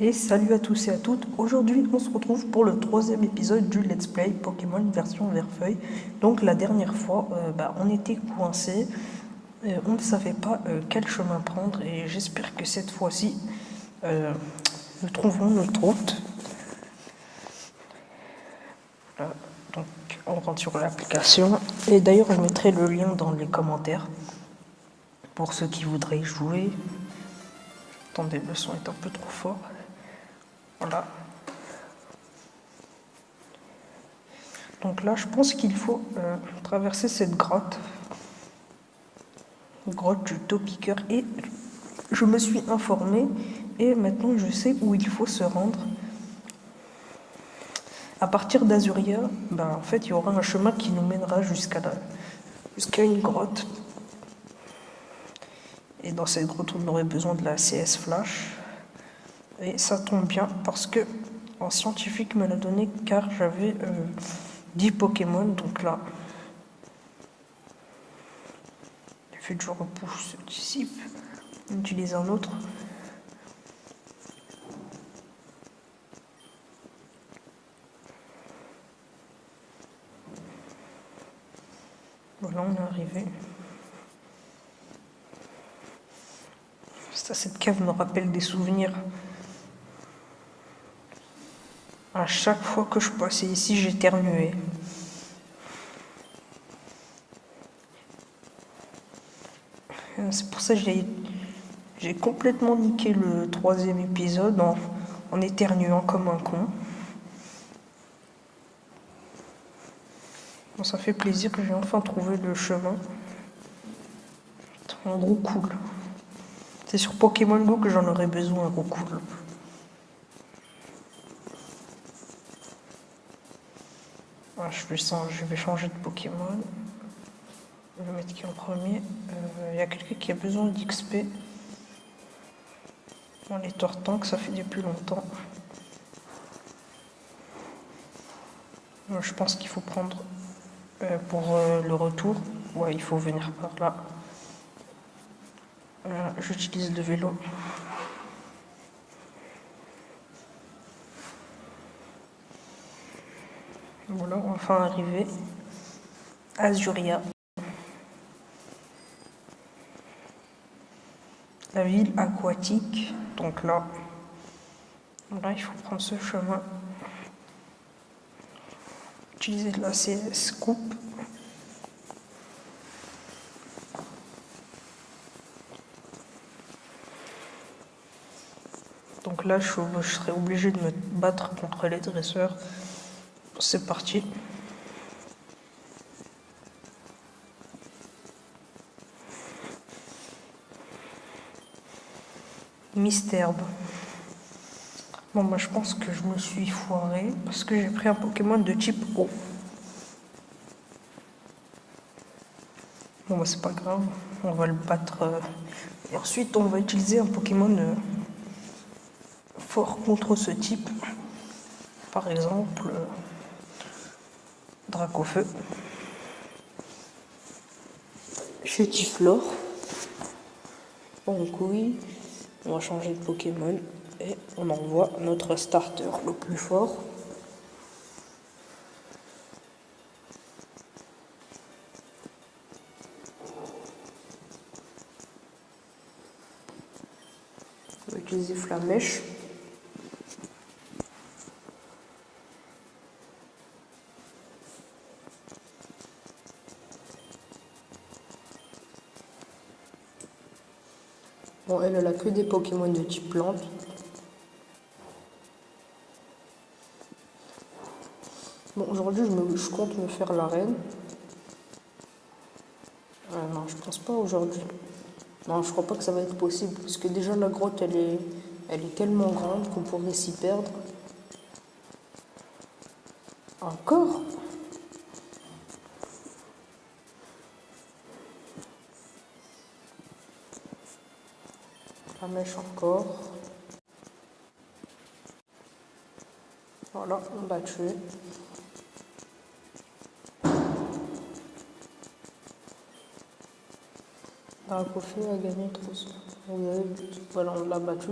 Et salut à tous et à toutes, aujourd'hui on se retrouve pour le 3e épisode du Let's Play Pokémon version Verfeuille. Donc la dernière fois, on était coincés, on ne savait pas quel chemin prendre et j'espère que cette fois-ci, nous trouverons notre route. Voilà. Donc on rentre sur l'application et d'ailleurs je mettrai le lien dans les commentaires pour ceux qui voudraient y jouer. Attendez, le son est un peu trop fort. Voilà. Donc là, je pense qu'il faut traverser cette grotte du Taupiqueur. Et je me suis informée et maintenant je sais où il faut se rendre. À partir d'Azuria, en fait, il y aura un chemin qui nous mènera jusqu'à une grotte. Et dans cette grotte, on aurait besoin de la CS Flash. Et ça tombe bien parce que un scientifique me l'a donné car j'avais 10 Pokémon. Donc là, l'effet de je repousse se dissipe. On utilise un autre. Voilà, on est arrivé. Cette cave me rappelle des souvenirs. À chaque fois que je passais ici, j'éternuais. C'est pour ça que j'ai complètement niqué le 3e épisode en éternuant comme un con. Bon, ça fait plaisir que j'ai enfin trouvé le chemin. Un gros cool. C'est sur Pokémon Go que j'en aurais besoin, un gros cool. Je vais changer de Pokémon. Je vais mettre qui en premier. Il y a quelqu'un qui a besoin d'XP. Bon, les Tortanks, ça fait depuis longtemps. Je pense qu'il faut prendre pour le retour. Ouais, il faut venir par là. J'utilise le vélo. Voilà, on va enfin arriver à Azuria. La ville aquatique. Donc là, il faut prendre ce chemin. Utiliser de la CS coupe. Donc là, je serai obligé de me battre contre les dresseurs. C'est parti. Misterbe. Bon, je pense que je me suis foiré parce que j'ai pris un Pokémon de type eau. Bon, c'est pas grave, on va le battre. Et ensuite, on va utiliser un Pokémon fort contre ce type. Par exemple, Dracofeu. Chetiflore. Donc oui, on va changer de Pokémon et on envoie notre starter le plus fort. On va utiliser Flamèche. Bon, elle a que des Pokémon de type plante. Bon, aujourd'hui, je compte me faire l'arène. Non, je pense pas aujourd'hui. Non, je crois pas que ça va être possible, parce que déjà la grotte, elle est tellement grande qu'on pourrait s'y perdre. Encore? La mèche encore. Voilà, on l'a tué. Dracofeu a gagné trop. Voilà, on l'a battu.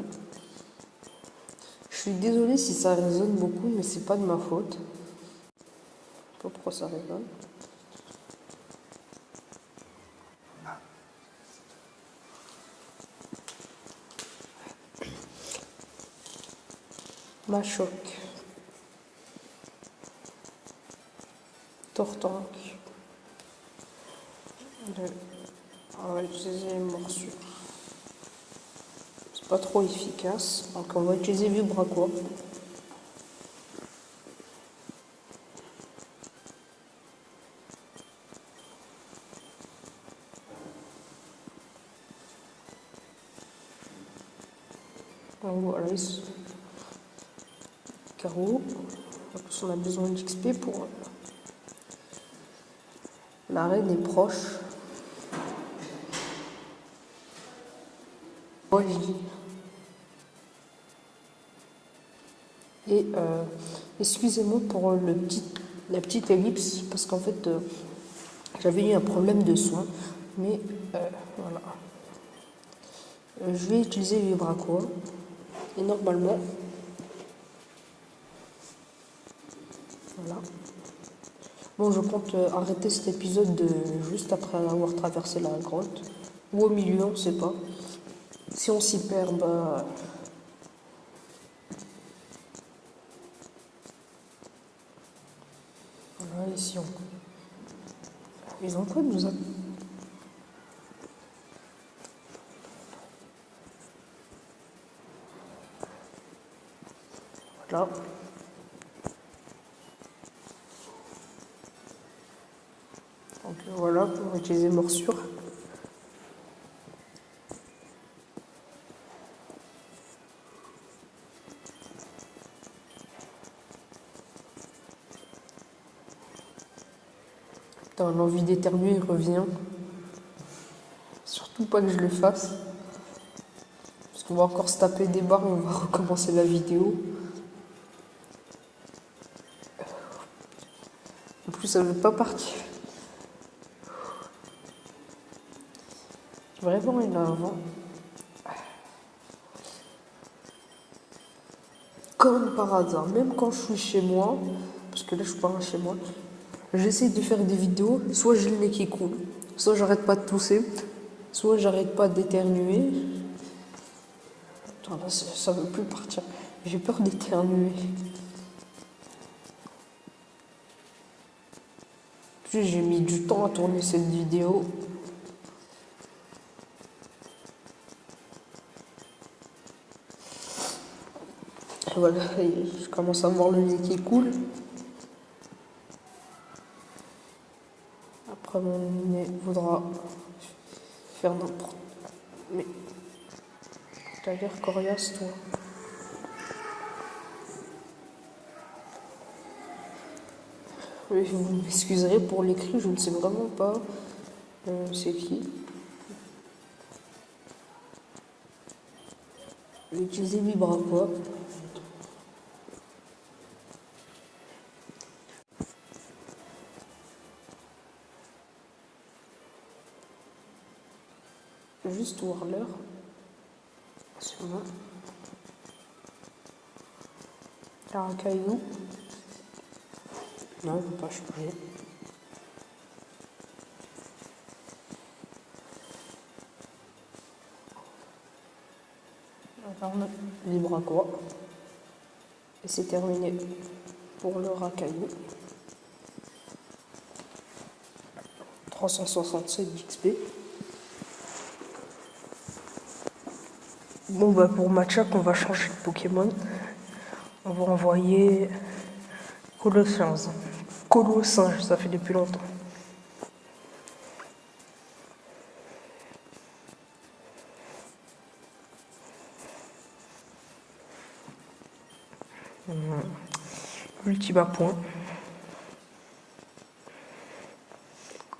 suis désolée si ça résonne beaucoup, mais c'est pas de ma faute. Je sais pas pourquoi ça résonne. Machoc. Tortank. On va utiliser les morsures. C'est pas trop efficace, donc on va utiliser Vibraquois. Donc voilà, carreau. En plus, on a besoin d'XP pour. La reine est proche. Moi, je dis. Et excusez-moi pour la petite ellipse, parce qu'en fait, j'avais eu un problème de son. Mais voilà. Je vais utiliser Vibraquois. Et normalement. Voilà. Bon, je compte arrêter cet épisode juste après avoir traversé la grotte. Ou au milieu, on ne sait pas. Si on s'y perd, bah. Voilà, ici on. Ils ont quoi de nous attendre? Voilà. Donc voilà, on va utiliser morsure. Putain, l'envie d'éternuer revient. Surtout pas que je le fasse. Parce qu'on va encore se taper des barres et on va recommencer la vidéo. En plus, ça veut pas partir. Vraiment énervant. Comme par hasard, même quand je suis chez moi, parce que là je suis pas chez moi, j'essaie de faire des vidéos, soit j'ai le nez qui coule, soit j'arrête pas de tousser, soit j'arrête pas d'éternuer. Attends, là ça veut plus partir. J'ai peur d'éternuer. Puis j'ai mis du temps à tourner cette vidéo. Et voilà, je commence à voir le nez qui coule. Après mon nez voudra faire n'importe. Mais t'as l'air coriace toi. Oui, vous m'excuserez pour l'écrit, je ne sais vraiment pas c'est qui. Je vais utiliser Vibraquois. Juste voir l'heure. C'est bon. Un caillou. Non, il ne veut pas changer. Vibraquois. Et c'est terminé pour le racaillou. 367 d'XP. Bon bah pour Machak, on va changer de Pokémon. On va envoyer Colossinge. Colossinge, ça fait depuis longtemps. Ultima point.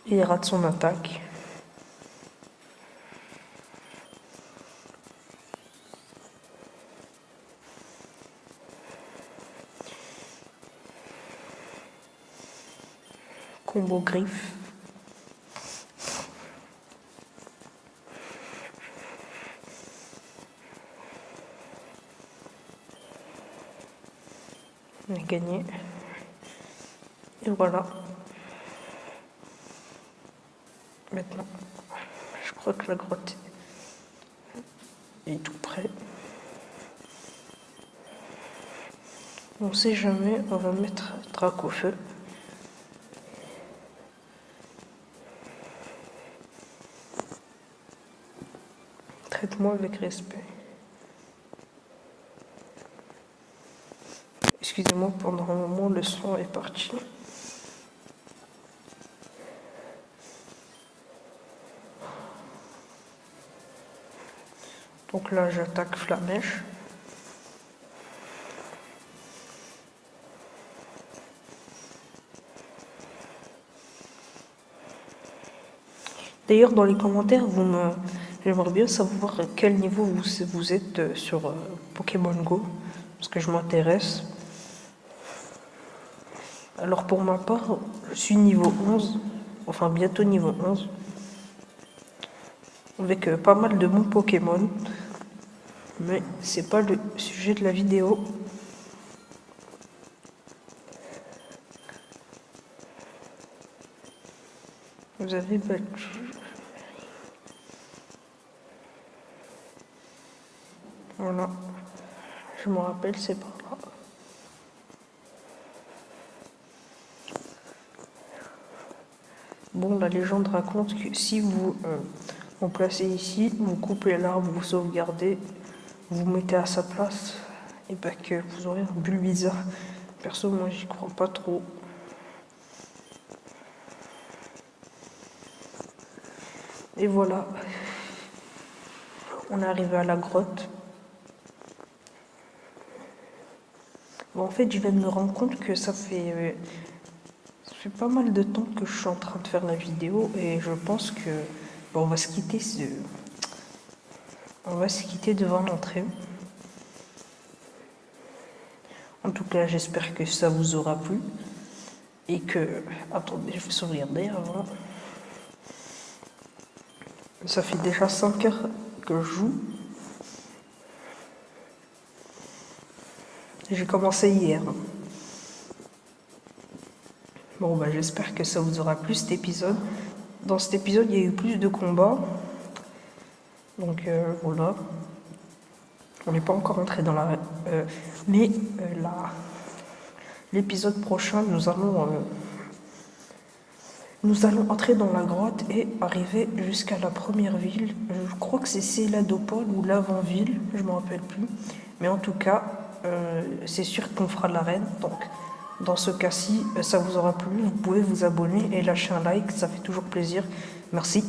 Il rate son attaque. Combo griffe. On a gagné. Et voilà. Maintenant, je crois que la grotte est tout près. On sait jamais, on va mettre Drac au feu. Traite-moi avec respect. Excusez-moi, pendant un moment, le son est parti. Donc là, j'attaque Flamèche. D'ailleurs, dans les commentaires, j'aimerais bien savoir à quel niveau vous êtes sur Pokémon Go, parce que je m'intéresse. Alors pour ma part, je suis niveau 11, enfin bientôt niveau 11, avec pas mal de bons Pokémon, mais c'est pas le sujet de la vidéo. Vous avez battu. Voilà. Je me rappelle, c'est par là. Bon, la légende raconte que si vous vous placez ici, vous coupez l'arbre, vous sauvegardez, vous mettez à sa place, et bien que vous aurez un Bulbizarre. Perso, moi, j'y crois pas trop. Et voilà. On est arrivé à la grotte. Bon, en fait, je viens de me rendre compte que ça fait pas mal de temps que je suis en train de faire la vidéo et je pense que bon, on va se quitter devant l'entrée. En tout cas, j'espère que ça vous aura plu et que... Attendez, je vais sauvegarder avant. Ça fait déjà 5 heures que je joue. J'ai commencé hier. Bon, bah, j'espère que ça vous aura plu cet épisode. Dans cet épisode, il y a eu plus de combats. Donc voilà. On n'est pas encore entré dans la... mais l'épisode prochain, nous allons entrer dans la grotte et arriver jusqu'à la première ville. Je crois que c'est Céladopole ou l'avant-ville, je ne me rappelle plus. Mais en tout cas, c'est sûr qu'on fera l'arène. Donc, dans ce cas-ci, ça vous aura plu. Vous pouvez vous abonner et lâcher un like, ça fait toujours plaisir. Merci.